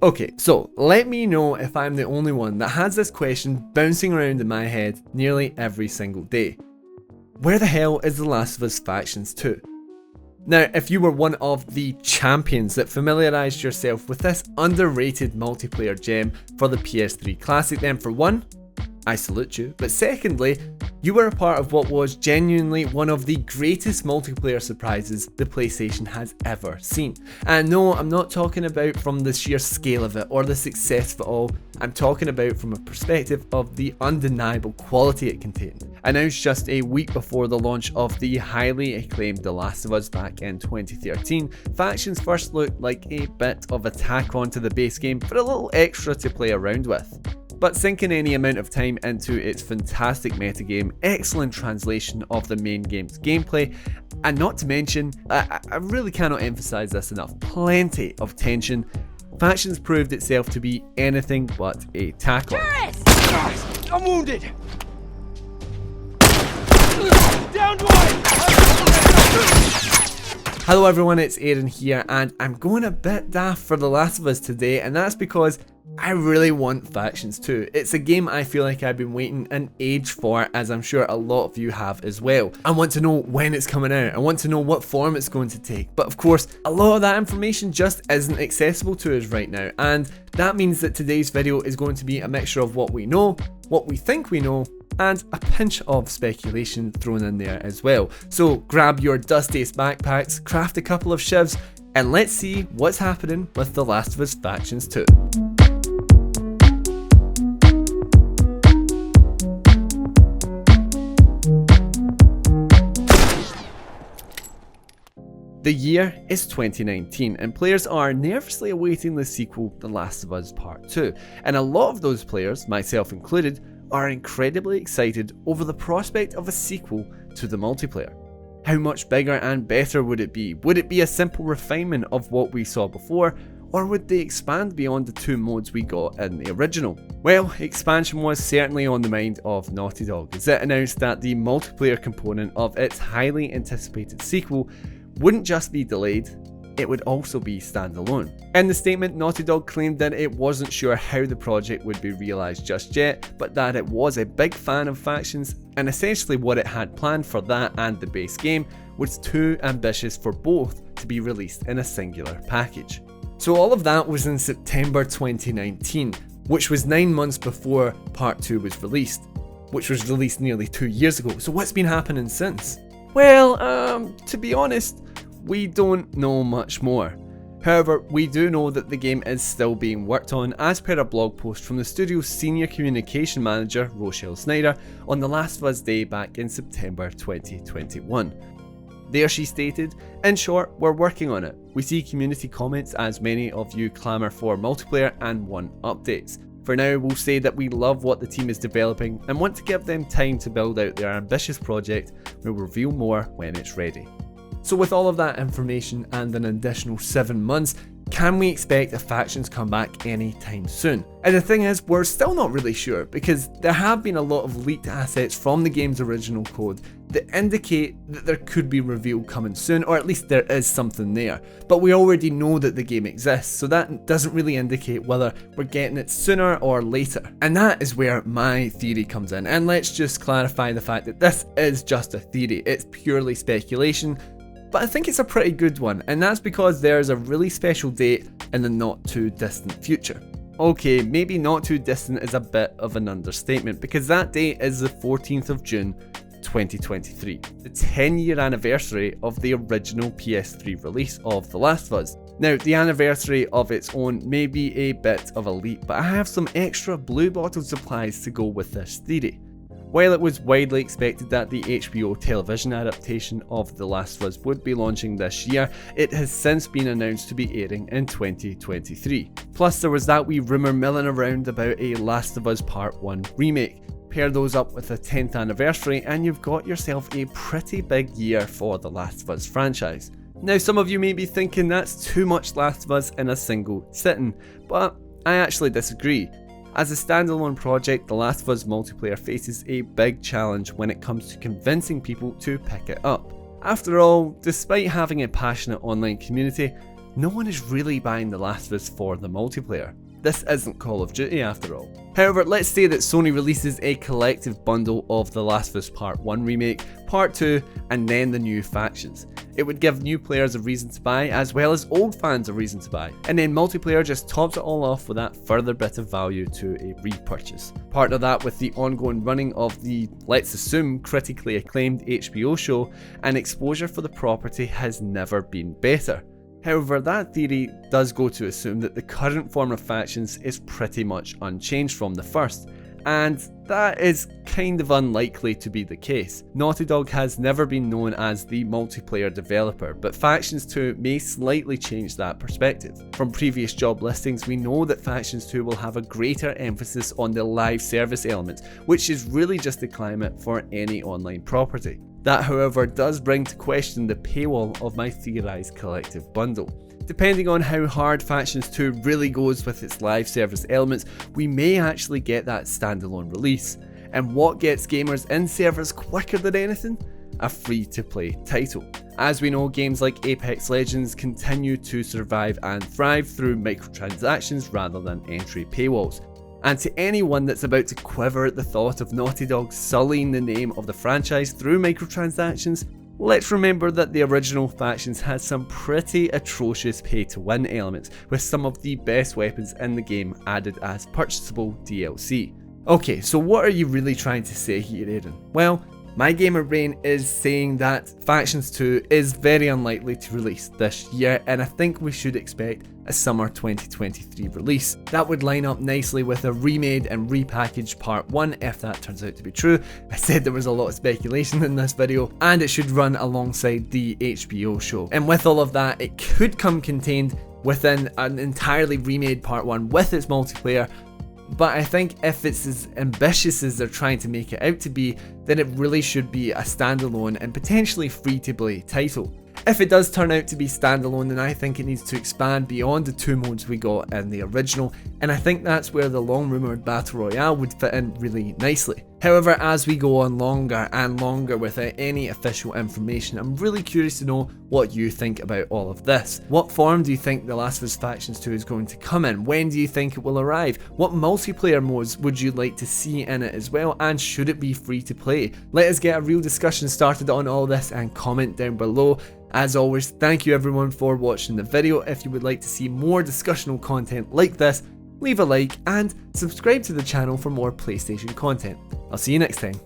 Okay, so let me know if I'm the only one that has this question bouncing around in my head nearly every single day. Where the hell is The Last of Us Factions 2? Now, if you were one of the champions that familiarised yourself with this underrated multiplayer gem for the PS3 Classic, then for one, I salute you, but secondly, you were a part of what was genuinely one of the greatest multiplayer surprises the PlayStation has ever seen. And no, I'm not talking about from the sheer scale of it or the success of it all, I'm talking about from a perspective of the undeniable quality it contained. Announced just a week before the launch of the highly acclaimed The Last of Us back in 2013, Factions first looked like a bit of a tack on to the base game for a little extra to play around with. But sinking any amount of time into its fantastic metagame, excellent translation of the main game's gameplay, and not to mention, I really cannot emphasise this enough, plenty of tension, Factions proved itself to be anything but a tackle. I'm wounded! Down one! Hello everyone, it's Aaron here, and I'm going a bit daft for The Last of Us today, and that's because I really want Factions 2. It's a game I feel like I've been waiting an age for, as I'm sure a lot of you have as well. I want to know when it's coming out, I want to know what form it's going to take, but of course, a lot of that information just isn't accessible to us right now, and that means that today's video is going to be a mixture of what we know, what we think we know, and a pinch of speculation thrown in there as well. So grab your dustiest backpacks, craft a couple of shivs, and let's see what's happening with The Last of Us Factions 2. The year is 2019 and players are nervously awaiting the sequel The Last of Us Part 2, and a lot of those players, myself included, are incredibly excited over the prospect of a sequel to the multiplayer. How much bigger and better would it be? Would it be a simple refinement of what we saw before, or would they expand beyond the two modes we got in the original? Well, expansion was certainly on the mind of Naughty Dog, as it announced that the multiplayer component of its highly anticipated sequel wouldn't just be delayed, it would also be standalone. In the statement, Naughty Dog claimed that it wasn't sure how the project would be realised just yet, but that it was a big fan of Factions, and essentially what it had planned for that and the base game was too ambitious for both to be released in a singular package. So all of that was in September 2019, which was 9 months before Part 2 was released, which was released nearly 2 years ago. So what's been happening since? Well, to be honest, we don't know much more. However, we do know that the game is still being worked on, as per a blog post from the studio's senior communication manager, Rochelle Snyder, on The Last of Us Day back in September 2021. There she stated, "In short, we're working on it. We see community comments as many of you clamour for multiplayer and want updates. For now, we'll say that we love what the team is developing and want to give them time to build out their ambitious project. We'll reveal more when it's ready." So with all of that information and an additional 7 months, can we expect a Factions comeback anytime soon? And the thing is, we're still not really sure, because there have been a lot of leaked assets from the game's original code that indicate that there could be reveal coming soon, or at least there is something there. But we already know that the game exists, so that doesn't really indicate whether we're getting it sooner or later. And that is where my theory comes in. And let's just clarify the fact that this is just a theory, it's purely speculation. But I think it's a pretty good one, and that's because there's a really special date in the not too distant future. Okay, maybe not too distant is a bit of an understatement, because that date is the 14th of June 2023, the 10-year anniversary of the original PS3 release of The Last of Us. Now, the anniversary of its own may be a bit of a leap, but I have some extra blue bottle supplies to go with this theory. While it was widely expected that the HBO television adaptation of The Last of Us would be launching this year, it has since been announced to be airing in 2023. Plus, there was that wee rumour milling around about a Last of Us Part 1 remake. Pair those up with the 10th anniversary and you've got yourself a pretty big year for the Last of Us franchise. Now, some of you may be thinking that's too much Last of Us in a single sitting, but I actually disagree. As a standalone project, The Last of Us multiplayer faces a big challenge when it comes to convincing people to pick it up. After all, despite having a passionate online community, no one is really buying The Last of Us for the multiplayer. This isn't Call of Duty after all. However, let's say that Sony releases a collective bundle of The Last of Us Part 1 remake, Part 2, and then the new factions. It would give new players a reason to buy, as well as old fans a reason to buy, and then multiplayer just tops it all off with that further bit of value to a repurchase. Partner that with the ongoing running of the, let's assume, critically acclaimed HBO show, and exposure for the property has never been better. However, that theory does go to assume that the current form of factions is pretty much unchanged from the first, and that is kind of unlikely to be the case. Naughty Dog has never been known as the multiplayer developer, but Factions 2 may slightly change that perspective. From previous job listings, we know that Factions 2 will have a greater emphasis on the live service element, which is really just the climate for any online property. That, however, does bring to question the paywall of my theorised collective bundle. Depending on how hard Factions 2 really goes with its live service elements, we may actually get that standalone release. And what gets gamers in servers quicker than anything? A free-to-play title. As we know, games like Apex Legends continue to survive and thrive through microtransactions rather than entry paywalls. And to anyone that's about to quiver at the thought of Naughty Dog sullying the name of the franchise through microtransactions, let's remember that the original Factions had some pretty atrocious pay-to-win elements, with some of the best weapons in the game added as purchasable DLC. Okay, so what are you really trying to say here, Aaron? Well, my gamer brain is saying that Factions 2 is very unlikely to release this year, and I think we should expect a summer 2023 release. That would line up nicely with a remade and repackaged Part 1 if that turns out to be true. I said there was a lot of speculation in this video, and it should run alongside the HBO show. And with all of that, it could come contained within an entirely remade Part 1 with its multiplayer. But I think if it's as ambitious as they're trying to make it out to be, then it really should be a standalone and potentially free-to-play title. If it does turn out to be standalone, then I think it needs to expand beyond the 2 modes we got in the original, and I think that's where the long-rumoured Battle Royale would fit in really nicely. However, as we go on longer and longer without any official information, I'm really curious to know what you think about all of this. What form do you think The Last of Us Factions 2 is going to come in? When do you think it will arrive? What multiplayer modes would you like to see in it as well? And should it be free to play? Let us get a real discussion started on all this and comment down below. As always, thank you everyone for watching the video. If you would like to see more discussional content like this, leave a like and subscribe to the channel for more PlayStation content. I'll see you next time.